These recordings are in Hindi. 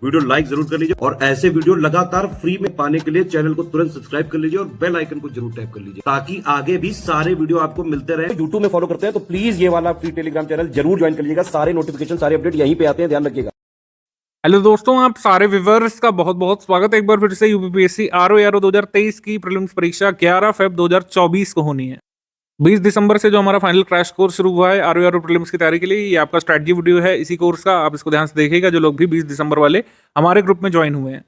वीडियो लाइक जरूर कर लीजिए और ऐसे वीडियो लगातार फ्री में पाने के लिए चैनल को तुरंत सब्सक्राइब कर लीजिए और बेल आइकन को जरूर टैप कर लीजिए ताकि आगे भी सारे वीडियो आपको मिलते रहे। यूट्यूब में फॉलो करते हैं तो प्लीज ये वाला फ्री टेलीग्राम चैनल जरूर ज्वाइन कर लीजिएगा। सारे नोटिफिकेशन सारे अपडेट यहीं पे आते हैं, ध्यान रखिएगा। हेलो दोस्तों, आप सारे व्यूअर्स का बहुत बहुत स्वागत है एक बार फिर से। यूपीपीएससी आरओ 2023 की प्रीलिम्स परीक्षा 11 फेब 2024 को होनी है। 20 दिसंबर से जो हमारा फाइनल क्रैश कोर्स शुरू हुआ है आरओ प्रीलिम्स की तैयारी के लिए, ये आपका स्ट्रैटेजी वीडियो है इसी कोर्स का। आप इसको ध्यान से देखिएगा। जो लोग भी 20 दिसंबर वाले हमारे ग्रुप में ज्वाइन हुए हैं,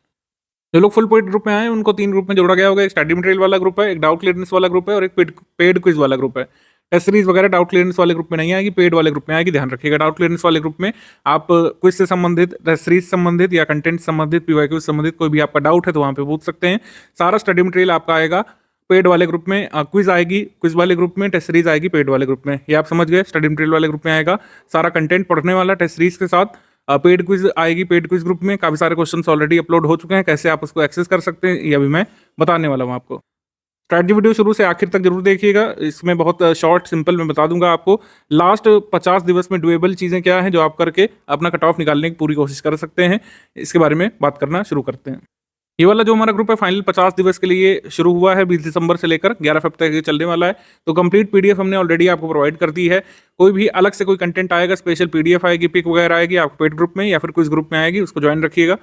जो लोग फुल पेड ग्रुप में आए उनको 3 ग्रुप में जोड़ा गया होगा। एक स्टडी मटेरियल वाला ग्रुप है, एक डाउट क्लियरेंस वाला ग्रुप है और एक पेड क्विज वाला ग्रुप है। टेस्ट सीरीज वगैरह डाउट क्लियरेंस वाले ग्रुप में नहीं आएगी, पेड वाले ग्रुप में आएगी, ध्यान रखिएगा। डाउट क्लियरेंस वाले ग्रुप में आप क्विज से संबंधित, टेस्ट सीरीज संबंधित या कंटेंट संबंधित, पीवाईक्यू से संबंधित कोई भी आपका डाउट है तो वहां पे पूछ सकते हैं। सारा स्टडी मटेरियल आपका आएगा पेड वाले ग्रुप में। क्विज आएगी क्विज वाले ग्रुप में, टेस्ट सीरीज आएगी पेड वाले ग्रुप में। ये आप समझ गए। स्टडी मटेरियल वाले ग्रुप में आएगा सारा कंटेंट पढ़ने वाला टेस्ट सीरीज के साथ। पेड क्विज आएगी पेड क्विज ग्रुप में। काफी सारे क्वेश्चंस ऑलरेडी अपलोड हो चुके हैं, कैसे आप उसको एक्सेस कर सकते हैं ये अभी मैं बताने वाला हूँ आपको। स्ट्रैटेजी वीडियो शुरू से आखिर तक जरूर देखिएगा। इसमें बहुत शॉर्ट सिंपल मैं बता दूंगा आपको लास्ट 50 दिवस में डुएबल चीज़ें क्या हैं जो आप करके अपना कट ऑफ निकालने की पूरी कोशिश कर सकते हैं। इसके बारे में बात करना शुरू करते हैं। ये वाला जो हमारा ग्रुप है फाइनल 50 दिवस के लिए शुरू हुआ है। 20 दिसंबर से लेकर 11 फरवरी तक ये चलने वाला है। तो कंप्लीट पीडीएफ हमने ऑलरेडी आपको प्रोवाइड कर दी है। कोई भी अलग से कोई कंटेंट आएगा, स्पेशल पीडीएफ आएगी, पिक वगैरह आएगी, आपको पेड ग्रुप में या फिर क्विज ग्रुप में आएगी, उसको ज्वाइन रखिएगा।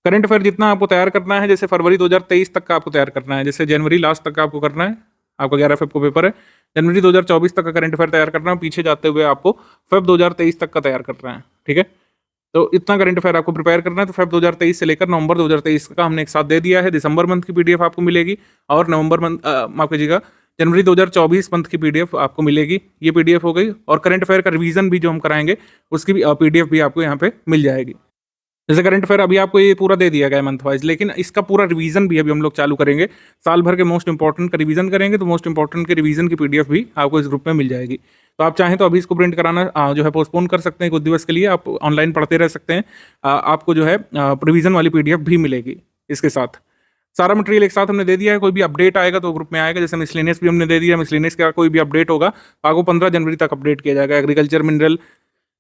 करंट अफेयर जितना आपको तैयार करना है, जैसे फरवरी 2023 तक का आपको तैयार करना है, जैसे जनवरी लास्ट तक का आपको करना है। आपका 11 फेब को पेपर है, जनवरी 2024 तक का करंट अफेयर तैयार करना है। पीछे जाते हुए आपको फेब 2023 तक का तैयार करना है, ठीक है। तो इतना करंट अफेयर आपको प्रिपेयर करना है। तो फेब 2023 से लेकर नवंबर 2023 का हमने एक साथ दे दिया है। दिसंबर मंथ की पीडीएफ आपको मिलेगी और नवंबर मंथ माफ कीजिएगा जनवरी 2024 मंथ की पीडीएफ आपको मिलेगी। ये पीडीएफ हो गई। और करंट अफेयर का रिवीजन भी जो हम कराएंगे उसकी भी पीडीएफ भी आपको यहाँ पे मिल जाएगी। जैसे करंट अफेयर अभी आपको ये पूरा दे दिया गया है मंथ वाइज, लेकिन इसका पूरा रिवीजन भी अभी हम लोग चालू करेंगे। साल भर के मोस्ट इंपॉर्टेंट का रिवीजन करेंगे, तो मोस्ट इंपॉर्टेंट के रिवीजन की पीडीएफ भी आपको इस ग्रुप में मिल जाएगी। तो आप चाहें तो अभी इसको प्रिंट कराना जो है पोस्टपोन कर सकते हैं कुछ दिवस के लिए। आप ऑनलाइन पढ़ते रह सकते हैं। आपको जो है रिवीजन वाली पीडीएफ भी मिलेगी इसके साथ। सारा मटेरियल एक साथ हमने दे दिया है। कोई भी अपडेट आएगा तो ग्रुप में आएगा। जैसे मिसलेनियस भी हमने दे दिया। मिसलेनियस का कोई भी अपडेट होगा आपको 15 जनवरी तक अपडेट किया जाएगा। एग्रीकल्चर, मिनरल,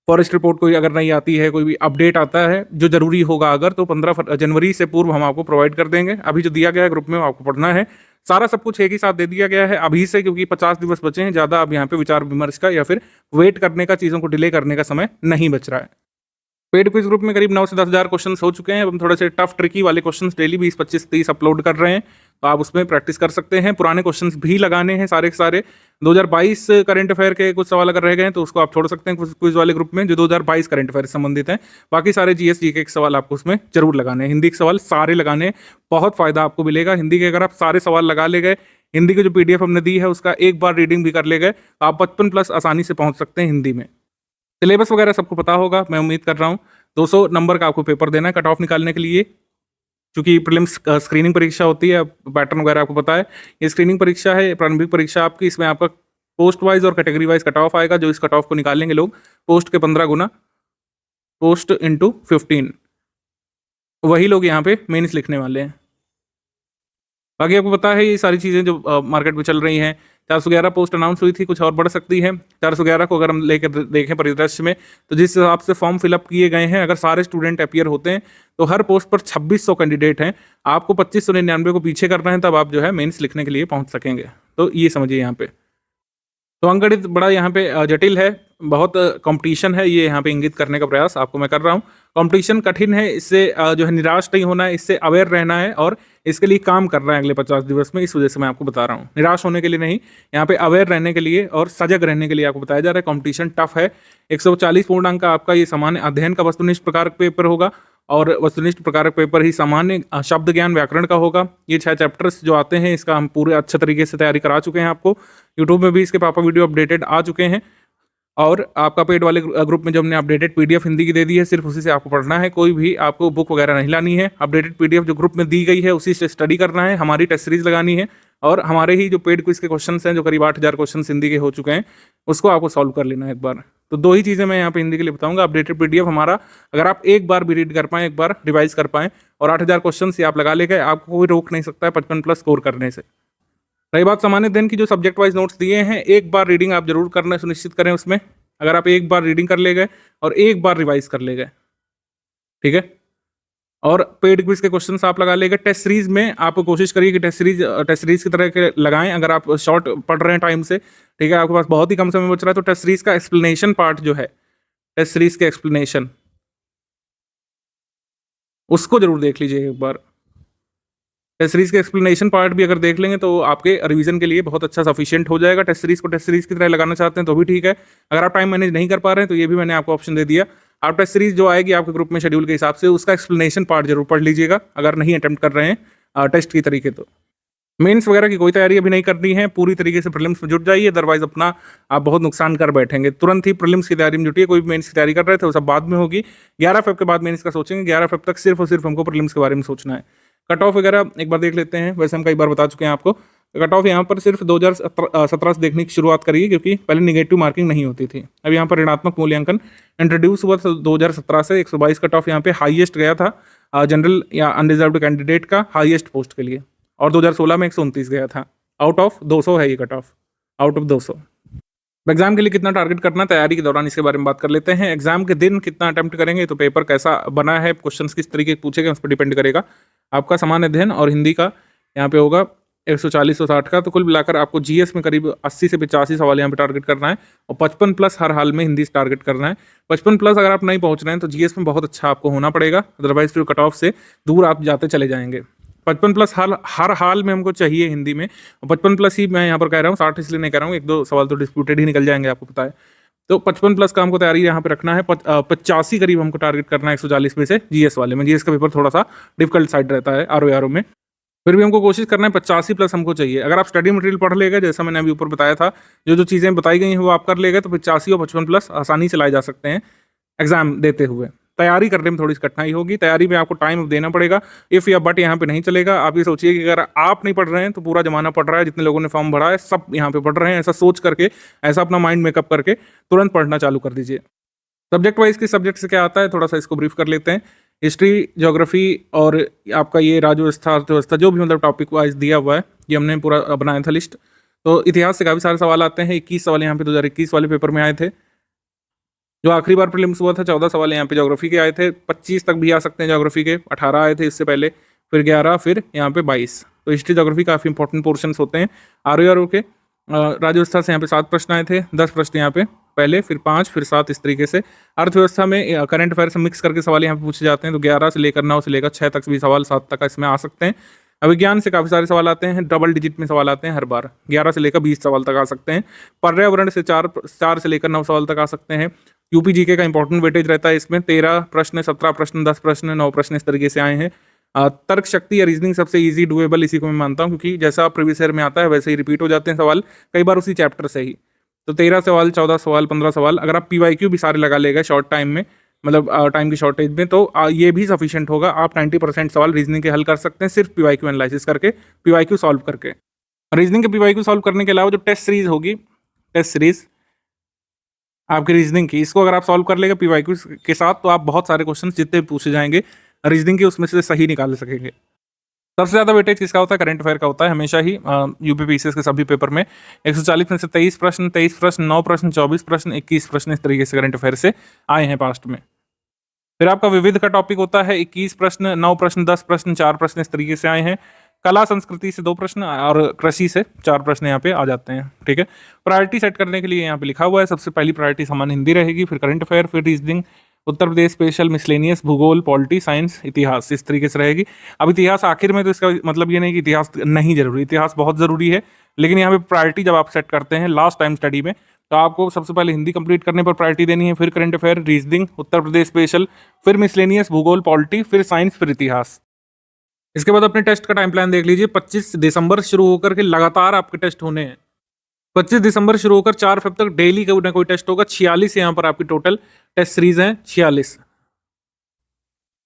फॉरेस्ट रिपोर्ट कोई अगर नहीं आती है, कोई भी अपडेट आता है जो जरूरी होगा अगर, तो 15 जनवरी से पूर्व हम आपको प्रोवाइड कर देंगे। अभी जो दिया गया है ग्रुप में वो आपको पढ़ना है। सारा सब कुछ एक ही साथ दे दिया गया है अभी से, क्योंकि 50 दिवस बचे हैं। ज़्यादा अब यहाँ पे विचार विमर्श का या फिर वेट करने का, चीज़ों को डिले करने का समय नहीं बच रहा है। पेड क्विज ग्रुप में करीब 9 से 10 हज़ार क्वेश्चन हो चुके हैं। अब हम थोड़े से टफ ट्रिकी वाले क्वेश्चन डेली 20, 25, 30 अपलोड कर रहे हैं, तो आप उसमें प्रैक्टिस कर सकते हैं। पुराने क्वेश्चन भी लगाने हैं सारे के सारे। 2022 करंट अफेयर के कुछ सवाल अगर रह गए हैं तो उसको आप छोड़ सकते हैं क्विज वाले ग्रुप में, जो 2022 करंट अफेयर से संबंधित हैं। बाकी सारे जीएस जीके के सवाल आपको उसमें जरूर लगाने हैं। हिंदी के सवाल सारे लगाने, बहुत फायदा आपको मिलेगा। हिंदी के अगर आप सारे सवाल लगा ले गए, हिंदी की जो पीडीएफ हमने दी है उसका एक बार रीडिंग भी कर ले गए, तो आप 55+ आसानी से पहुंच सकते हैं हिंदी में। सिलेबस वगैरह सबको पता होगा, मैं उम्मीद कर रहा हूँ। 200 नंबर का आपको पेपर देना है कट ऑफ निकालने के लिए। क्योंकि प्रीलिम्स स्क्रीनिंग परीक्षा होती है, पैटर्न वगैरह आपको पता है। ये स्क्रीनिंग परीक्षा है, प्रारंभिक परीक्षा आपकी। इसमें आपका पोस्ट वाइज और कैटेगरी वाइज कट ऑफ आएगा। जो इस कट ऑफ को निकालेंगे लोग, पोस्ट के 15 गुना, पोस्ट इंटू 15, वही लोग यहाँ पे मेंस लिखने वाले हैं। बाकी आपको पता है ये सारी चीज़ें जो मार्केट में चल रही हैं। 411 पोस्ट अनाउंस हुई थी, कुछ और बढ़ सकती है। 411 को अगर हम लेकर देखें परिदृश्य में, तो जिस हिसाब से फॉर्म फिलअप किए गए हैं, अगर सारे स्टूडेंट अपीयर होते हैं तो हर पोस्ट पर 2600 कैंडिडेट हैं। आपको 2599 को पीछे करना है, तब आप जो है मेंस लिखने के लिए पहुंच सकेंगे। तो ये समझिए यहाँ पे। तो अंकगणित बड़ा यहाँ पे जटिल है, बहुत कंपटीशन है, ये यहाँ पे इंगित करने का प्रयास आपको मैं कर रहा हूँ। कंपटीशन कठिन है, इससे जो है निराश नहीं होना है, इससे अवेयर रहना है और इसके लिए काम करना है अगले 50 दिवस में। इस वजह से मैं आपको बता रहा हूँ, निराश होने के लिए नहीं, यहाँ पे अवेयर रहने के लिए और सजग रहने के लिए आपको बताया जा रहा है। कंपटीशन टफ है। 140 पूर्णांक का आपका ये सामान्य अध्ययन का वस्तुनिष्ठ प्रकार पेपर होगा और वस्तुनिष्ठ प्रकार पेपर ही सामान्य शब्द ज्ञान व्याकरण का होगा। ये 6 चैप्टर्स जो आते हैं, इसका हम पूरे अच्छे तरीके से तैयारी करा चुके हैं। आपको यूट्यूब में भी इसके पापा वीडियो अपडेटेड आ चुके हैं और आपका पेड वाले ग्रुप में जो हमने अपडेटेड पीडीएफ हिंदी की दे दी है, सिर्फ उसी से आपको पढ़ना है। कोई भी आपको बुक वगैरह नहीं लानी है। अपडेटेड पीडीएफ जो ग्रुप में दी गई है उसी से स्टडी करना है। हमारी टेस्ट सीरीज लगानी है और हमारे ही जो पेड क्विज के क्वेश्चन हैं, जो करीब 8000 क्वेश्चन हिंदी के हो चुके हैं, उसको आपको सॉल्व कर लेना है एक बार। तो 2 ही चीज़ें मैं यहाँ पे हिंदी के लिए बताऊंगा। अपडेटेड पीडीएफ हमारा, अगर आप एक बार भी रीड कर पाएँ, एक बार रिवाइज कर पाएँ और 8000 क्वेश्चन से आप लगा ले गए, आपको कोई रोक नहीं सकता है 55+ स्कोर करने से। रही बात सामान्य अध्ययन की, जो सब्जेक्ट वाइज नोट्स दिए हैं, एक बार रीडिंग आप जरूर करना सुनिश्चित करें उसमें। अगर आप एक बार रीडिंग कर ले गए और एक बार रिवाइज कर ले गए, ठीक है, और पेड क्विज के क्वेश्चंस आप लगा लेंगे। टेस्ट सीरीज में आप कोशिश करिए कि टेस्ट सीरीज की तरह के लगाएं। अगर आप शॉर्ट पढ़ रहे हैं टाइम से, ठीक है, आपके पास बहुत ही कम समय बच रहा है, तो टेस्ट सीरीज का एक्सप्लेनेशन पार्ट जो है, टेस्ट सीरीज के एक्सप्लेनेशन, उसको जरूर देख लीजिए एक बार। टेस्ट सीरीज के एक्सप्लेनेशन पार्ट भी अगर देख लेंगे तो आपके रिवीजन के लिए बहुत अच्छा सफिशिएंट हो जाएगा। टेस्ट सीरीज को टेस्ट सीरीज की तरह लगाना चाहते हैं तो भी ठीक है। अगर आप टाइम मैनेज नहीं कर पा रहे हैं तो ये भी मैंने आपको ऑप्शन दे दिया। आप टेस्ट सीरीज जो आएगी आपके ग्रुप में शेड्यूल के हिसाब से, उसका एक्सप्लेनेशन पार्ट जरूर पढ़ लीजिएगा अगर नहीं अटेम्प्ट कर रहे हैं टेस्ट की तरीके। तो मेंस वगैरह की कोई तैयारी अभी नहीं करनी है, पूरी तरीके से प्रीलिम्स में जुट जाइए, अदरवाइज अपना आप बहुत नुकसान कर बैठेंगे। तुरंत ही प्रीलिम्स की तैयारी में जुटिए। कोई भी मेंस की तैयारी कर रहे थे वो सब बाद में होगी। 11 फेब के बाद मेंस का सोचेंगे। 11 फेब तक सिर्फ और सिर्फ हमको प्रीलिम्स के बारे में सोचना है। कट ऑफ वगैरह एक बार देख लेते हैं। वैसे हम कई बार बता चुके हैं आपको, कट ऑफ यहाँ पर सिर्फ 2017 से देखने की शुरुआत करिए, क्योंकि पहले निगेटिव मार्किंग नहीं होती थी। अब यहाँ पर ऋणात्मक मूल्यांकन इंट्रोड्यूस हुआ 2017 से। 122 कट ऑफ यहाँ पे हाईएस्ट गया था जनरल या अनरिजर्व्ड कैंडिडेट का हाईएस्ट पोस्ट के लिए, और 2016 में 129 गया था। आउट ऑफ 200 है ये cut off, out of 200। Exam के लिए कितना टारगेट करना, तैयारी के दौरान इसके बारे में बात कर लेते हैं। एग्जाम के दिन कितना अटेम्प्ट करेंगे, तो पेपर कैसा बना है, क्वेश्चंस किस तरीके के पूछे गए, उस पर डिपेंड करेगा। आपका सामान्य अध्ययन और हिंदी का यहाँ पे होगा 140-160 का, तो कुल मिलाकर आपको जीएस में करीब 80 से 85 सवाल यहाँ पे टारगेट करना है, और 55 प्लस हर हाल में हिंदी से टारगेट करना है। 55 प्लस अगर आप नहीं पहुँच रहे हैं तो जीएस में बहुत अच्छा आपको होना पड़ेगा, अदरवाइज फिर कट ऑफ से दूर आप जाते चले जाएंगे। 55 प्लस हर हाल में हमको चाहिए हिंदी में। 55 प्लस ही मैं यहाँ पर कह रहा हूँ, 60 इसलिए नहीं कह रहा हूँ, 1-2 सवाल तो डिस्प्यूटेड ही निकल जाएंगे, आपको पता है। तो 55 प्लस का हमको तैयारी यहाँ पे रखना है। 85 करीब हमको टारगेट करना है 140 में से जीएस वाले में। जीएस का पेपर थोड़ा सा डिफिकल्ट साइड रहता है आरओ में, फिर भी हमको कोशिश करना है 85 प्लस हमको चाहिए। अगर आप स्टडी मटेरियल पढ़ लेगा, जैसा मैंने अभी ऊपर बताया था, जो चीज़ें बताई गई हैं वो आप कर लेगा, तो 85 और 55 प्लस आसानी से लाए जा सकते हैं एग्जाम देते हुए। तैयारी करने में थोड़ी सी कठिनाई होगी, तैयारी में आपको टाइम देना पड़ेगा। इफ़ या बट यहाँ पे नहीं चलेगा। आप ये सोचिए कि अगर आप नहीं पढ़ रहे हैं तो पूरा जमाना पढ़ रहा है, जितने लोगों ने फॉर्म भरा है सब यहाँ पे पढ़ रहे हैं। ऐसा सोच करके, ऐसा अपना माइंड मेकअप करके तुरंत पढ़ना चालू कर दीजिए। सब्जेक्ट वाइज किस सब्जेक्ट से क्या आता है, थोड़ा सा इसको ब्रीफ कर लेते हैं। हिस्ट्री, ज्योग्राफी और आपका ये राज्य व्यवस्था, अर्थव्यवस्था, जो भी मतलब टॉपिक वाइज दिया हुआ है, ये हमने पूरा बनाया था लिस्ट। तो इतिहास से काफ़ी सारे सवाल आते हैं। 21 सवाल यहाँ पे 2021 वाले पेपर में आए थे। जो आखिरी बार प्रीलिम्स हुआ था 14 सवाल यहाँ पे ज्योग्राफी के आए थे। 25 तक भी आ सकते हैं ज्योग्राफी के, 18 आए थे इससे पहले, फिर 11, फिर यहाँ पे 22। तो हिस्ट्री ज्योग्राफी काफ़ी इंपॉर्टेंट पोर्शंस होते हैं आरओ के। राज्य व्यवस्था से यहाँ पे 7 प्रश्न आए थे, 10 प्रश्न यहाँ पे पहले, फिर 5, फिर 7, इस तरीके से। अर्थव्यवस्था में करंट अफेयर से मिक्स करके सवाल यहाँ पे पूछे जाते हैं, तो 11 से लेकर 9 से लेकर 6 तक भी सवाल, 7 तक इसमें आ सकते हैं। विज्ञान से काफ़ी सारे सवाल आते हैं, डबल डिजिट में सवाल आते हैं हर बार, 11 से लेकर 20 सवाल तक आ सकते हैं। पर्यावरण से 4 से लेकर 9 सवाल तक आ सकते हैं। यूपी जीके का इंपॉर्टेंट वेटेज रहता है इसमें, 13 प्रश्न, 17 प्रश्न, 10 प्रश्न, 9 प्रश्न इस तरीके से आए हैं। तर्क शक्ति या रीजनिंग सबसे इजी डुएबल इसी को मैं मानता हूँ, क्योंकि जैसा प्रीवियस ईयर में आता है वैसे ही रिपीट हो जाते हैं सवाल, कई बार उसी चैप्टर से ही। तो 13 सवाल, 14 सवाल, 15 सवाल, अगर आप पीवाईक्यू भी सारे लगा लेगा शॉर्ट टाइम में, मतलब टाइम की शॉर्टेज में, तो ये भी सफिशिएंट होगा। आप 90% सवाल रीजनिंग के हल कर सकते हैं सिर्फ पीवाईक्यू एनालिसिस करके, पीवाईक्यू सॉल्व करके। रीजनिंग के पीवाईक्यू सॉल्व करने के अलावा जो टेस्ट सीरीज होगी, टेस्ट सीरीज आपकी रीजनिंग की, इसको अगर आप सॉल्व कर लेगा पीवाईक्यू के साथ, तो आप बहुत सारे क्वेश्चन जितने भी पूछे जाएंगे रीजनिंग के, उसमें से सही निकाल सकेंगे। सबसे ज़्यादा वेटेज किसका होता है? करंट अफेयर का होता है हमेशा ही। यूपीपीसीएस के सभी पेपर में 140 में से 23 प्रश्न, 9 प्रश्न, 24 प्रश्न, 21 प्रश्न इस तरीके से करंट अफेयर से आए हैं पास्ट में। फिर आपका विविध का टॉपिक होता है, 21 प्रश्न, 9 प्रश्न, 10 प्रश्न, 4 प्रश्न इस तरीके से आए हैं। कला संस्कृति से 2 प्रश्न और कृषि से 4 प्रश्न यहाँ पे आ जाते हैं। ठीक है, प्रायोरिटी सेट करने के लिए यहाँ पे लिखा हुआ है, सबसे पहली प्रायोरिटी सामान्य हिंदी रहेगी, फिर करंट अफेयर, फिर reasoning, Uttar Pradesh special, miscellaneous, भूगोल, पॉलिटी, साइंस, इतिहास, इस तरीके से रहेगी। अब इतिहास आखिर में, तो इसका मतलब ये नहीं कि इतिहास नहीं जरूरी, इतिहास बहुत ज़रूरी है, लेकिन यहाँ पे प्रायोरिटी जब आप सेट करते हैं लास्ट टाइम स्टडी में, तो आपको सबसे पहले हिंदी कंप्लीट करने पर प्रायोरिटी देनी है, फिर current affair, reasoning, Uttar Pradesh special, फिर मिसलेनियस, भूगोल, पॉलिटी, फिर साइंस, फिर इतिहास। इसके बाद अपने टेस्ट का टाइम प्लान देख लीजिए। 25 दिसंबर शुरू होकर के लगातार आपके टेस्ट होने हैं। 25 दिसंबर शुरू होकर 4 फेब तक डेली कोई ना कोई टेस्ट होगा। 46 यहाँ पर आपकी टोटल टेस्ट सीरीज हैं, 46,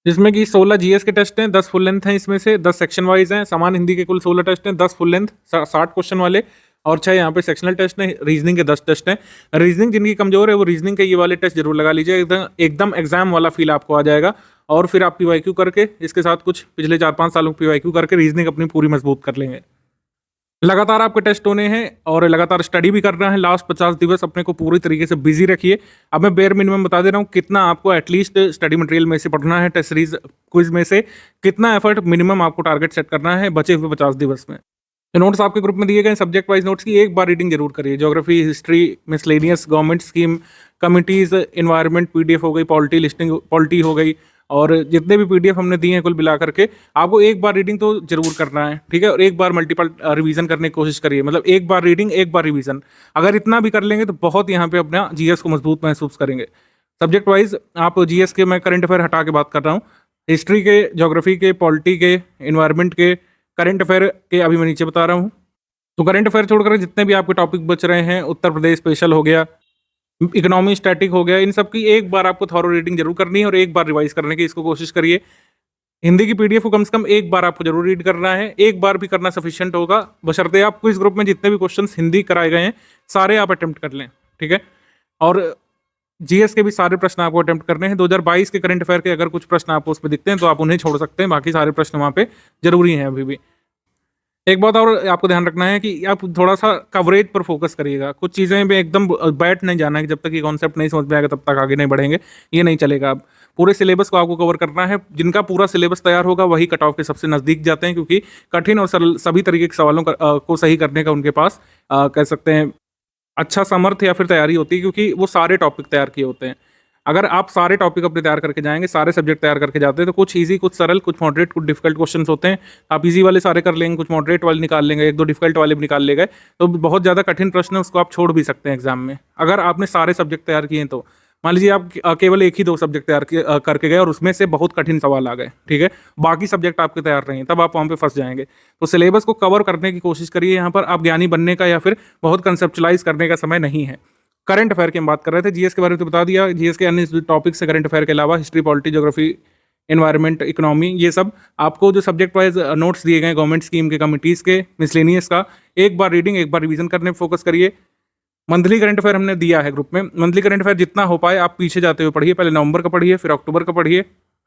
जिसमें कि 16 जीएस के टेस्ट हैं, 10 फुल लेंथ हैं, इसमें से 10 सेक्शन वाइज हैं। सामान्य हिंदी के कुल 16 टेस्ट हैं, 10 फुल लेंथ 60 क्वेश्चन वाले, और 6 यहाँ पे सेक्शनल टेस्ट हैं। रीजनिंग के 10 टेस्ट हैं। रीजनिंग जिनकी कमजोर है वो रीजनिंग के ये वाले टेस्ट जरूर लगा लीजिए, एकदम एग्जाम वाला फील आपको आ जाएगा। और फिर आप पीवाईक्यू करके, इसके साथ कुछ पिछले 4-5 सालों की पीवाईक्यू करके रीजनिंग अपनी पूरी मजबूत कर लेंगे। लगातार आपके टेस्ट होने हैं और लगातार स्टडी भी करना है। लास्ट 50 दिवस अपने को पूरी तरीके से बिजी रखिए। अब मैं बेयर मिनिमम बता दे रहा हूँ कितना आपको एटलीस्ट स्टडी मटेरियल में से पढ़ना है टेस्ट सीरीज क्विज में से कितना एफर्ट मिनिमम आपको टारगेट सेट करना है बचे हुए 50 दिवस में। जो नोट्स आपके ग्रुप में दिए गए सब्जेक्ट वाइज नोट्स की एक बार रीडिंग जरूर करिए। Geography, history, miscellaneous, government scheme, committees, environment PDF हो गई, पॉलिटी लिस्टिंग पॉलिटी हो गई, और जितने भी पीडीएफ हमने दिए हैं कुल मिला करके आपको एक बार रीडिंग तो जरूर करना है, ठीक है। और एक बार मल्टीपल रिवीजन करने की कोशिश करिए, मतलब एक बार रीडिंग एक बार रिवीजन। अगर इतना भी कर लेंगे तो बहुत यहाँ पे अपना जीएस को मजबूत महसूस करेंगे। सब्जेक्ट वाइज आप जीएस के, मैं करंट अफेयर हटा के बात कर रहा हूँ, हिस्ट्री के, ज्योग्राफी के, पॉलिटी के, इन्वायरमेंट के, करंट अफेयर के अभी मैं नीचे बता रहा हूँ। तो करंट अफेयर छोड़कर जितने भी आपके टॉपिक बच रहे हैं, उत्तर प्रदेश स्पेशल हो गया, इकोनॉमी स्टैटिक हो गया, इन सब की एक बार आपको थॉरो रीडिंग जरूर करनी है और एक बार रिवाइज करने की इसको कोशिश करिए। हिंदी की पीडीएफ को कम से कम एक बार आपको जरूर रीड करना है, एक बार भी करना सफिशिएंट होगा, बशर्ते आपको इस ग्रुप में जितने भी क्वेश्चंस हिंदी कराए गए हैं सारे आप अटेम्प्ट कर लें, ठीक है। और जीएस के भी सारे प्रश्न आपको अटेम्प्ट करने हैं। 2022 के करंट अफेयर के अगर कुछ प्रश्न आपको उसमें दिखते हैं तो आप उन्हें छोड़ सकते हैं, बाकी सारे प्रश्न वहाँ पे जरूरी हैं अभी भी। एक बात और आपको ध्यान रखना है कि आप थोड़ा सा कवरेज पर फोकस करिएगा। कुछ चीज़ें में एकदम बैठ नहीं जाना है कि जब तक ये कॉन्सेप्ट नहीं समझ में आएगा तब तक आगे नहीं बढ़ेंगे, ये नहीं चलेगा। आप पूरे सिलेबस को आपको कवर करना है। जिनका पूरा सिलेबस तैयार होगा वही कट ऑफ के सबसे नज़दीक जाते हैं, क्योंकि कठिन और सरल सभी तरीके के सवालों को सही करने का उनके पास कह सकते हैं अच्छा सामर्थ्य या फिर तैयारी होती है, क्योंकि वो सारे टॉपिक तैयार किए होते हैं। अगर आप सारे टॉपिक अपने तैयार करके जाएंगे, सारे सब्जेक्ट तैयार करके जाते हैं, तो कुछ इजी, कुछ सरल, कुछ मॉडरेट, कुछ डिफिकल्ट क्वेश्चंस होते हैं। आप इजी वाले सारे कर लेंगे, कुछ मॉडरेट वाले निकाल लेंगे, एक दो डिफिकल्ट वाले भी निकाल ले गए, तो बहुत ज़्यादा कठिन प्रश्न है उसको आप छोड़ भी सकते हैं एग्जाम में। अगर आपने सारे सब्जेक्ट तैयार किए हैं तो मान लीजिए आप केवल एक ही दो सब्जेक्ट तैयार करके गए और उसमें से बहुत कठिन सवाल आ गए, ठीक है, बाकी सब्जेक्ट आपके तैयार नहीं, तब आप वहाँ पे फंस जाएंगे। तो सिलेबस को कवर करने की कोशिश करिए। यहाँ पर आप ज्ञानी बनने का या फिर बहुत कंसेप्चुलाइज करने का समय नहीं है। करंट अफेयर की हम बात कर रहे थे, जीएस के बारे में तो बता दिया। जीएस के अन्य टॉपिक से करंट अफेयर के अलावा history, polity, geography, environment, economy, ये सब आपको जो सब्जेक्ट वाइज नोट्स दिए गए गवर्नमेंट स्कीम के, कमिटीज़ के, मिसलेनियस का, एक बार रीडिंग एक बार रिवीजन करने पर फोकस करिए। मंथली करंट अफेयर हमने दिया है ग्रुप में। मंथली करंट अफेयर जितना हो पाए आप पीछे जाते हुए पढ़िए। पहले नवंबर का पढ़िए, फिर अक्टूबर का पढ़िए,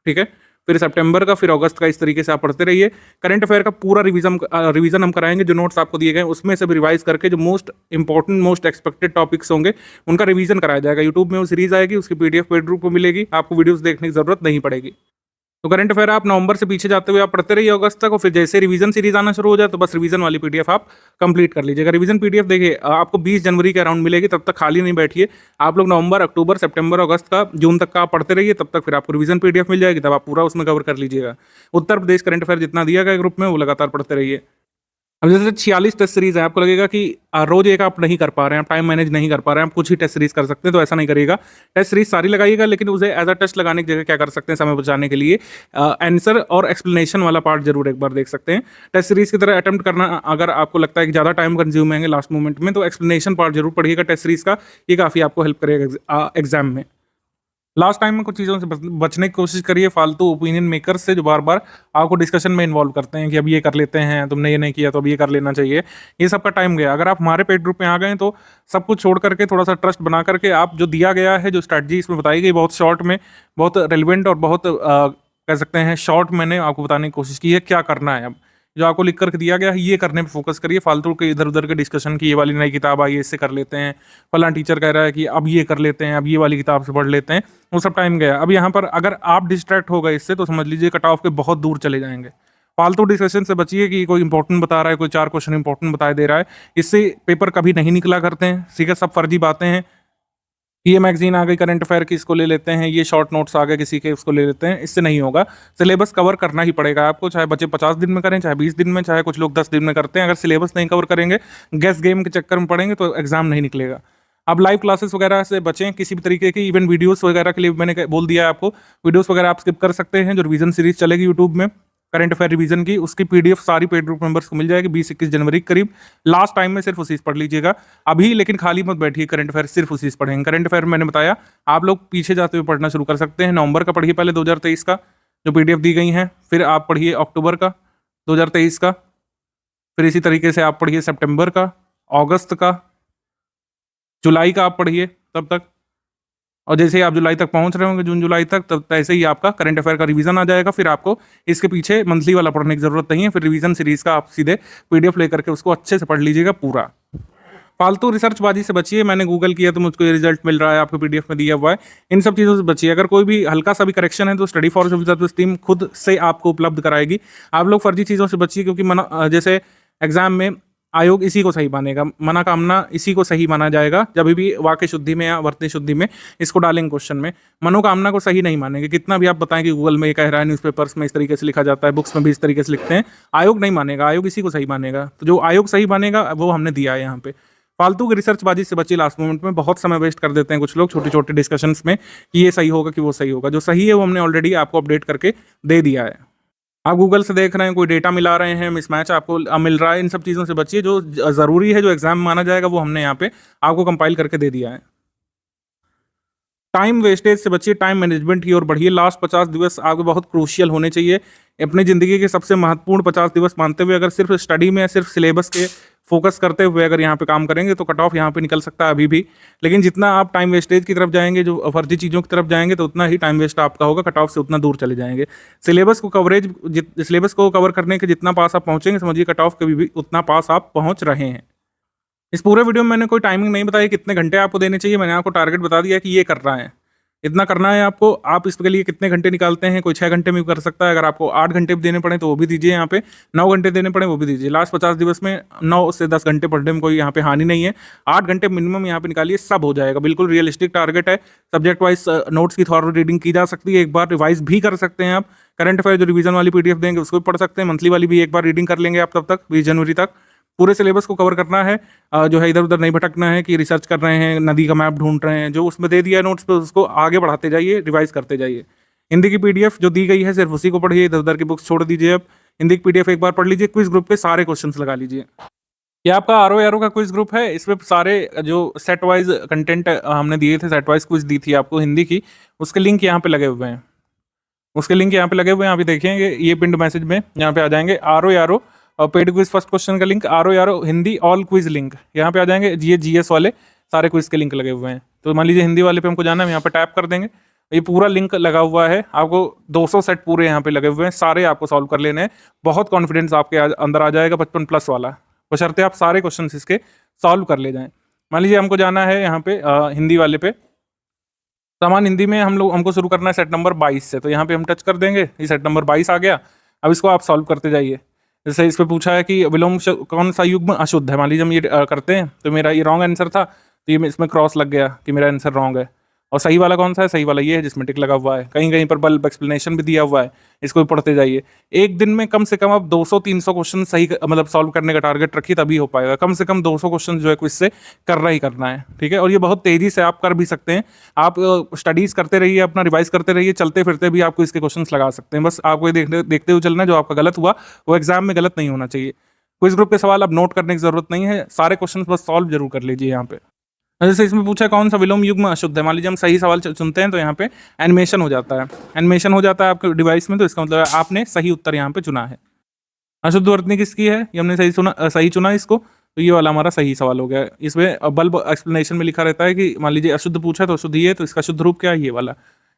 ठीक है, फिर सितंबर का, फिर अगस्त का, इस तरीके से आप पढ़ते रहिए। करंट अफेयर का पूरा रिवीजन हम कराएंगे। जो नोट्स आपको दिए गए उसमें से भी रिवाइज करके जो most important, most expected topics होंगे उनका रिवीजन कराया जाएगा। यूट्यूब में वो सीरीज आएगी, उसकी पीडीएफ पेड रूप में मिलेगी, आपको वीडियोस देखने की जरूरत नहीं पड़ेगी। तो करंट अफेयर आप नवंबर से पीछे जाते हुए आप पढ़ते रहिए अगस्त तक, और फिर जैसे रिवीजन सीरीज आना शुरू हो जाए तो बस रिवीजन वाली पीडीएफ आप कंप्लीट कर लीजिएगा। रिवीजन पीडीएफ देखिए आपको 20 जनवरी के अराउंड मिलेगी, तब तक खाली नहीं बैठिए। आप लोग नवंबर, अक्टूबर, सितंबर, अगस्त का, जून तक का आप पढ़ते रहिए, तब तक फिर आपको रिवीजन पीडीएफ मिल जाएगी, तब आप पूरा उसमें कवर कर लीजिएगा। उत्तर प्रदेश करंट अफेयर जितना दिया गया ग्रुप में वो लगातार पढ़ते रहिए। अब जैसे 46 टेस्ट सीरीज है, आपको लगेगा कि रोज एक आप नहीं कर पा रहे हैं, आप टाइम मैनेज नहीं कर पा रहे हैं, आप कुछ ही टेस्ट सीरीज कर सकते हैं, तो ऐसा नहीं करिएगा। टेस्ट सीरीज सारी लगाइएगा, लेकिन उसे एज अ टेस्ट लगाने की जगह क्या कर सकते हैं समय बचाने के लिए, आंसर और एक्सप्लेनेशन वाला पार्ट जरूर एक बार देख सकते हैं। टेस्ट सीरीज की तरह अटेम्प्ट करना अगर आपको लगता है कि ज़्यादा टाइम कंज्यूम है लास्ट मोमेंट में, तो एक्सप्लेनेशन पार्ट जरूर पढ़िएगा टेस्ट सीरीज का, ये काफ़ी आपको हेल्प करेगा एग्जाम में। लास्ट टाइम में कुछ चीज़ों से बचने की कोशिश करिए, फालतू ओपिनियन मेकर्स से जो बार बार आपको डिस्कशन में इन्वॉल्व करते हैं कि अब ये कर लेते हैं, तुमने ये नहीं किया तो अब ये कर लेना चाहिए। ये सब का टाइम गया। अगर आप हमारे पेड ग्रुप में आ गए हैं तो सब कुछ छोड़ करके थोड़ा सा ट्रस्ट बना करके आप जो दिया गया है, जो स्ट्रैटेजी इसमें बताई गई, बहुत शॉर्ट में, बहुत रेलिवेंट और बहुत कह सकते हैं शॉर्ट मैंने आपको बताने की कोशिश की है क्या करना है। अब जो आपको लिख करके दिया गया है ये करने पे फोकस करिए। फालतू के इधर उधर के डिस्कशन की, ये वाली नई किताब आई है इससे कर लेते हैं, फलां टीचर कह रहा है कि अब ये कर लेते हैं, अब ये वाली किताब से पढ़ लेते हैं, वो सब टाइम गया। अब यहाँ पर अगर आप डिस्ट्रैक्ट हो गए इससे तो समझ लीजिए कट ऑफ के बहुत दूर चले जाएंगे। फालतू डिस्कशन से बचिए कि कोई इंपॉर्टेंट बता रहा है, कोई 4 क्वेश्चन इंपॉर्टेंट बताए दे रहा है, इससे पेपर कभी नहीं निकला करते हैं। ठीक है, सब फर्जी बातें हैं। ये मैगजीन आ गई करंट अफेयर की, इसको ले लेते हैं, ये शॉर्ट नोट्स आ गए किसी के, उसको ले लेते हैं, इससे नहीं होगा। सिलेबस कवर करना ही पड़ेगा आपको, चाहे बच्चे 50 दिन में करें, चाहे 20 दिन में, चाहे कुछ लोग 10 दिन में करते हैं। अगर सिलेबस नहीं कवर करेंगे, गेस गेम के चक्कर में पड़ेंगे तो एग्जाम नहीं निकलेगा। अब लाइव क्लासेस वगैरह से बचें किसी भी तरीके की, इवन वीडियोस वगैरह के लिए मैंने बोल दिया है आपको, वीडियोस वगैरह आप स्किप कर सकते हैं। जो रिवीजन सीरीज चलेगी यूट्यूब में करंट अफेयर रिवीजन की, उसकी पीडीएफ सारी पेड ग्रुप मेंबर्स को मिल जाएगी 20-21 जनवरी के करीब। लास्ट टाइम में सिर्फ उसी से पढ़ लीजिएगा अभी, लेकिन खाली मत बैठिए, करंट अफेयर सिर्फ उसी से पढ़ेंगे। करंट अफेयर मैंने बताया आप लोग पीछे जाते हुए पढ़ना शुरू कर सकते हैं। नवंबर का पढ़िए पहले 2023 का जो पीडीएफ दी गई हैं, फिर आप पढ़िए अक्टूबर का 2023 का, फिर इसी तरीके से आप पढ़िए सितंबर का, अगस्त का, जुलाई का आप पढ़िए तब तक। और जैसे ही आप जुलाई तक पहुंच रहे होंगे, जून जुलाई तक, तब ऐसे ही आपका करंट अफेयर का रिवीजन आ जाएगा। फिर आपको इसके पीछे मंथली वाला पढ़ने की जरूरत नहीं है, फिर रिवीजन सीरीज का आप सीधे पीडीएफ लेकर के उसको अच्छे से पढ़ लीजिएगा पूरा। फालतू रिसर्चबाजी से बचिए। मैंने गूगल किया तो मुझको ये रिजल्ट मिल रहा है, आपको पीडीएफ में दिया हुआ है। इन सब चीज़ों से बचिए। अगर कोई भी हल्का सा भी करेक्शन है तो स्टडी फॉर सिविल टीम खुद से आपको उपलब्ध कराएगी। आप लोग फर्जी चीज़ों से बचिए, क्योंकि जैसे एग्जाम में आयोग इसी को सही मानेगा, मना कामना इसी को सही माना जाएगा। जब भी वाक्य शुद्धि में या वर्तनी शुद्धि में इसको डालेंगे क्वेश्चन में, मनोकामना को सही नहीं मानेंगे। कितना भी आप बताएं कि गूगल में ये कह रहा है, न्यूज़पेपर्स में इस तरीके से लिखा जाता है, बुक्स में भी इस तरीके से लिखते हैं, आयोग नहीं मानेगा। आयोग इसी को सही मानेगा। तो जो आयोग सही मानेगा वो हमने दिया है यहाँ पे। फालतू की रिसर्चबाजी से बचिए। लास्ट मोमेंट में बहुत समय वेस्ट कर देते हैं कुछ लोग छोटे छोटे डिस्कशंस में कि ये सही होगा कि वो सही होगा। जो सही है वो हमने ऑलरेडी आपको अपडेट करके दे दिया है। आप गूगल से देख रहे हैं, कोई डेटा मिला रहे हैं, मिसमैच आपको मिल रहा है, इन सब चीज़ों से बचिए। जो ज़रूरी है, जो एग्जाम में माना जाएगा, वो हमने यहाँ पे आपको कंपाइल करके दे दिया है। टाइम वेस्टेज से बचिए, टाइम मैनेजमेंट की ओर बढ़िए। लास्ट 50 दिवस आपके बहुत क्रूशियल होने चाहिए। अपनी ज़िंदगी के सबसे महत्वपूर्ण 50 दिवस मानते हुए अगर सिर्फ स्टडी में, सिर्फ सिलेबस के फोकस करते हुए अगर यहाँ पे काम करेंगे तो कट ऑफ यहाँ पे निकल सकता है अभी भी। लेकिन जितना आप टाइम वेस्टेज की तरफ जाएंगे, जो फर्जी चीज़ों की तरफ जाएंगे, तो उतना ही टाइम वेस्ट आपका होगा, कट ऑफ से उतना दूर चले जाएंगे। सिलेबस को कवर करने के जितना पास आप पहुँचेंगे, समझिए कट ऑफ के भी उतना पास आप पहुँच रहे हैं। इस पूरे वीडियो में मैंने कोई टाइमिंग नहीं बताई कितने घंटे आपको देने चाहिए। मैंने आपको टारगेट बता दिया कि ये करना है, इतना करना है आपको। आप इसके लिए कितने घंटे निकालते हैं, कोई 6 घंटे में भी कर सकता है। अगर आपको 8 घंटे भी देने पड़े तो वो भी दीजिए, यहाँ पे 9 घंटे देने पड़े वो भी दीजिए। लास्ट 50 दिवस में 9 से 10 घंटे पढ़ने में कोई यहाँ पे हानि नहीं है। 8 घंटे मिनिमम यहाँ पे निकालिए, सब हो जाएगा। बिल्कुल रियलिस्टिक टारगेट है। सब्जेक्ट वाइज नोट्स की थॉरली रीडिंग की जा सकती है, एक बार रिवाइज भी कर सकते हैं आप। करंट अफेयर जो रिवीजन वाली पीडीएफ देंगे उसको भी पढ़ सकते हैं। मंथली वाली भी एक बार रीडिंग कर लेंगे आप, तब तक 20 जनवरी तक पूरे सिलेबस को कवर करना है। जो है इधर उधर नहीं भटकना है कि रिसर्च कर रहे हैं, नदी का मैप ढूंढ रहे हैं। जो उसमें दे दिया है नोट्स पे उसको आगे बढ़ाते जाइए, रिवाइज करते जाइए। हिंदी की पीडीएफ जो दी गई है सिर्फ उसी को पढ़िए, इधर उधर की बुक्स छोड़ दीजिए। अब हिंदी की पीडीएफ एक बार पढ़ लीजिए, क्विज ग्रुप के सारे क्वेश्चंस लगा लीजिए। ये आपका आरओ का क्विज ग्रुप है। इसमें सारे जो सेट वाइज कंटेंट हमने दिए थे, सेट वाइज क्विज दी थी आपको हिंदी की, उसके लिंक यहाँ पे लगे हुए हैं। उसके लिंक यहाँ पे लगे हुए हैं, आप देखेंगे ये पिंड मैसेज में यहाँ पे आ जाएंगे। आरओ और पेड क्विज फर्स्ट क्वेश्चन का link, RO Hindi all quiz link यहाँ पे आ जाएंगे। ये जीएस वाले सारे क्विज के लिंक लगे हुए हैं। तो मान लीजिए हिंदी वाले पे हमको जाना है, यहाँ पे टैप कर देंगे, ये पूरा लिंक लगा हुआ है। आपको 200 सेट पूरे यहाँ पे लगे हुए हैं, सारे आपको सॉल्व कर लेने हैं। बहुत कॉन्फिडेंस आपके अंदर आ जाएगा 55+ वाला, बशर्ते आप सारे क्वेश्चन इसके सॉल्व कर ले जाएं। मान लीजिए हमको जाना है यहाँ पे हिंदी वाले पे, सामान्य हिंदी में हमको शुरू करना है सेट नंबर 22 से। तो यहाँ पे हम टच कर देंगे, ये सेट नंबर 22 आ गया। अब इसको आप सॉल्व करते जाइए। जैसे इस पे पूछा है कि विलोम कौन सा युग्म अशुद्ध है। मान लीजिए हम ये करते हैं, तो मेरा ये रॉन्ग आंसर था, तो ये इसमें क्रॉस लग गया कि मेरा आंसर रॉन्ग है। और सही वाला कौन सा है, सही वाला ये है जिसमें टिक लगा हुआ है। कहीं कहीं पर बल्ब एक्सप्लेनेशन भी दिया हुआ है, इसको भी पढ़ते जाइए। एक दिन में कम से कम आप 200-300 क्वेश्चन सही मतलब सॉल्व करने का टारगेट रखिए, तभी हो पाएगा। कम से कम 200 क्वेश्चन जो है क्विज से करना ही करना है, ठीक है। और ये बहुत तेजी से आप कर भी सकते हैं। आप स्टडीज करते रहिए, अपना रिवाइज करते रहिए, चलते फिरते भी आपको इसके क्वेश्चन लगा सकते हैं। बस आपको ये देखते हुए चलना है, जो आपका गलत हुआ वो एग्जाम में गलत नहीं होना चाहिए। क्विज ग्रुप के सवाल अब नोट करने की जरूरत नहीं है, सारे क्वेश्चन बस सॉल्व जरूर कर लीजिए यहाँ पे। जैसे इसमें पूछा है कौन सा विलोम युग्म अशुद्ध है। मान लीजिए हम सही सवाल चुनते हैं, तो यहाँ पे एनिमेशन हो जाता है। एनिमेशन हो जाता है आपके डिवाइस में, तो इसका मतलब है आपने सही उत्तर यहाँ पे चुना है। अशुद्ध वर्तनी किसकी है, ये हमने सही चुना इसको, तो ये वाला हमारा सही सवाल हो गया। इसमें बल्ब एक्सप्लेनेशन में लिखा रहता है कि मान लीजिए अशुद्ध पूछा तो अशुद्ध ये, तो इसका शुद्ध रूप क्या है, ये वाला।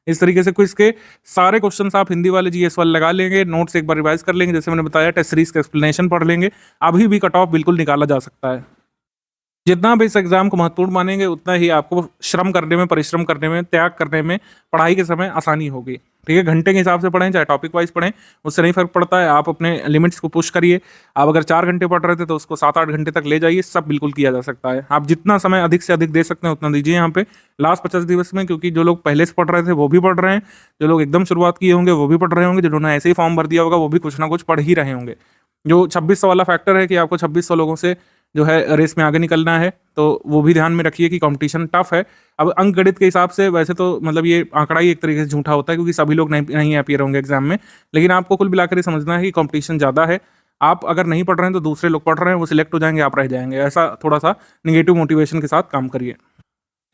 इस तरीके से क्विज के सारे क्वेश्चन आप हिंदी वाले जीएस वाले लगा लेंगे, नोट्स एक बार रिवाइज कर लेंगे, जैसे मैंने बताया टेस्ट सीरीज का एक्सप्लेनेशन पढ़ लेंगे, अभी भी कट ऑफ बिल्कुल निकाला जा सकता है। जितना भी इस एग्जाम को महत्वपूर्ण मानेंगे, उतना ही आपको श्रम करने में, परिश्रम करने में, त्याग करने में, पढ़ाई के समय आसानी होगी, ठीक है। घंटे के हिसाब से पढ़ें, चाहे टॉपिक वाइज पढ़ें, उससे नहीं फर्क पड़ता है। आप अपने लिमिट्स को पुश करिए। आप अगर 4 घंटे पढ़ रहे थे तो उसको 7-8 घंटे तक ले जाइए, सब बिल्कुल किया जा सकता है। आप जितना समय अधिक से अधिक दे सकते हैं उतना दीजिए यहाँ पे लास्ट 50 दिवस में, क्योंकि जो लोग पहले से पढ़ रहे थे वो भी पढ़ रहे हैं, जो लोग एकदम शुरुआत किए होंगे वो भी पढ़ रहे होंगे, जिन्होंने ऐसे ही फॉर्म भर दिया होगा वो भी कुछ ना कुछ पढ़ ही रहे होंगे। जो 2600 वाला फैक्टर है कि आपको 2600 लोगों से जो है रेस में आगे निकलना है, तो वो भी ध्यान में रखिए कि कंपटीशन टफ है। अब अंक गणित के हिसाब से वैसे तो मतलब ये आंकड़ा ही एक तरीके से झूठा होता है, क्योंकि सभी लोग नहीं अपीयर होंगे एग्जाम में, लेकिन आपको कुल मिलाकर ये समझना है कि कंपटीशन ज़्यादा है। आप अगर नहीं पढ़ रहे हैं तो दूसरे लोग पढ़ रहे हैं, वो सिलेक्ट हो जाएंगे, आप रह जाएंगे। ऐसा थोड़ा सा निगेटिव मोटिवेशन के साथ काम करिए।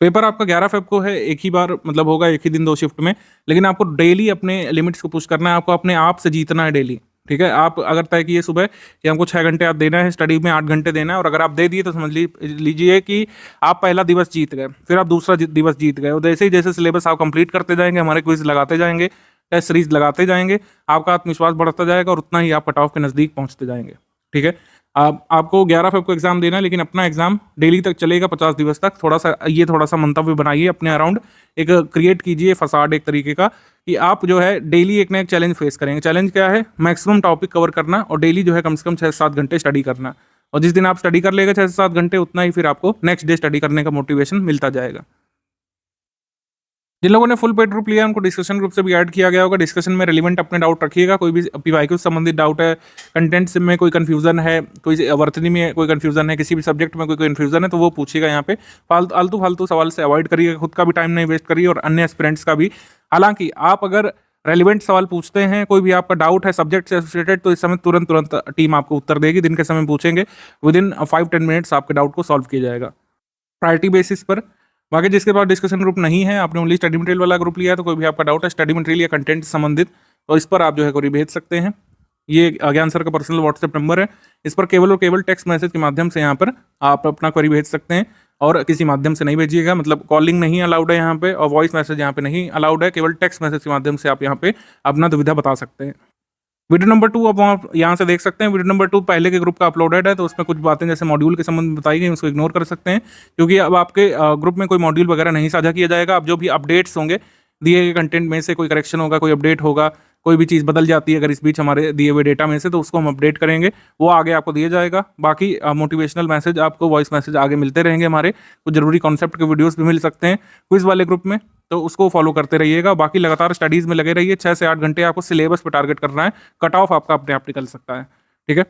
पेपर आपका 11 फेब को है, एक ही बार मतलब होगा, एक ही दिन 2 शिफ्ट में, लेकिन आपको डेली अपने लिमिट्स को पुश करना है, आपको अपने आप से जीतना है डेली, ठीक है। आप अगर तय किए सुबह कि हमको 6 घंटे आप देना है, स्टडी में 8 घंटे देना है, और अगर आप दे दिए तो समझ लीजिए कि आप पहला दिवस जीत गए, फिर आप दूसरा दिवस जीत गए। और जैसे ही जैसे सिलेबस आप कंप्लीट करते जाएंगे, हमारे क्विज लगाते जाएंगे, टेस्ट सीरीज लगाते जाएंगे, आपका आत्मविश्वास बढ़ता जाएगा और उतना ही आप कट ऑफ के नज़दीक पहुँचते जाएंगे, ठीक है। आपको 11 फेब को एग्जाम देना है, लेकिन अपना एग्जाम डेली तक चलेगा 50 दिवस तक। थोड़ा सा मंतव्य बनाइए अपने अराउंड, एक क्रिएट कीजिए फसाड एक तरीके का, कि आप जो है डेली एक ना एक चैलेंज फेस करेंगे। चैलेंज क्या है? मैक्सिमम टॉपिक कवर करना और डेली जो है कम से कम 6 से 7 घंटे स्टडी करना। और जिस दिन आप स्टडी कर लेगा 6 से 7 घंटे, उतना ही फिर आपको नेक्स्ट डे स्टडी करने का मोटिवेशन मिलता जाएगा। जिन लोगों ने फुल पेड ग्रुप लिया है उनको डिस्कशन ग्रुप से भी ऐड किया गया होगा। डिस्कशन में रिलेवेंट अपने डाउट रखिएगा। कोई भी पीवाईक्यू से संबंधित डाउट है, कंटेंट में कोई कंफ्यूजन है, कोई वर्तनी में कोई कंफ्यूजन है, किसी भी सब्जेक्ट में कोई कंफ्यूजन है, तो वो पूछिएगा यहाँ पे। आलतू फालतू सवाल से अवॉइड करिए, खुद का भी टाइम नहीं वेस्ट करिए और अन्य एस्पिरेंट्स का भी। हालांकि आप अगर रेलिवेंट सवाल पूछते हैं, कोई भी आपका डाउट है सब्जेक्ट से एसोसिएटेड, तो इस समय तुरंत टीम आपको उत्तर देगी। दिन के समय पूछेंगे, विद इन 5-10 मिनट्स आपके डाउट को सॉल्व किया जाएगा प्रायोरिटी बेसिस पर। बाकी जिसके पास डिस्कशन ग्रुप नहीं है, आपने ओनली स्टडी मटेरियल वाला ग्रुप लिया है, तो कोई भी आपका डाउट है स्टडी मटेरियल या कंटेंट से संबंधित, तो इस पर आप जो है क्वेरी भेज सकते हैं। ये ज्ञान सर का पर्सनल व्हाट्सएप नंबर है। इस पर केवल और केवल टेक्स्ट मैसेज के माध्यम से यहाँ पर आप अपना क्वेरी भेज सकते हैं, और किसी माध्यम से नहीं भेजिएगा। मतलब कॉलिंग नहीं अलाउड है यहाँ पे, और वॉइस मैसेज यहाँ पे नहीं अलाउड है। केवल टेक्स्ट मैसेज के माध्यम से आप यहाँ पे अपना दुविधा बता सकते हैं। वीडियो नंबर 2 आप यहाँ से देख सकते हैं। वीडियो नंबर 2 पहले के ग्रुप का अपलोडेड है, तो उसमें कुछ बातें जैसे मॉड्यूल के संबंध में बताई गई, उसको इग्नोर कर सकते हैं, क्योंकि अब आपके ग्रुप में कोई मॉड्यूल वगैरह नहीं साझा किया जाएगा। अब जो भी अपडेट्स होंगे, दिए गए कंटेंट में से कोई करेक्शन होगा, कोई अपडेट होगा, कोई भी चीज़ बदल जाती है अगर इस बीच हमारे दिए हुए डेटा में से, तो उसको हम अपडेट करेंगे, वो आगे आपको दिया जाएगा। बाकी मोटिवेशनल मैसेज, आपको वॉइस मैसेज आगे मिलते रहेंगे। हमारे कुछ जरूरी कॉन्सेप्ट के वीडियोस भी मिल सकते हैं क्विज वाले ग्रुप में, तो उसको फॉलो करते रहिएगा। बाकी लगातार स्टडीज़ में लगे रहिए। 6 से 8 घंटे आपको सिलेबस पर टारगेट करना है, कट ऑफ आपका अपने आप निकल सकता है। ठीक है।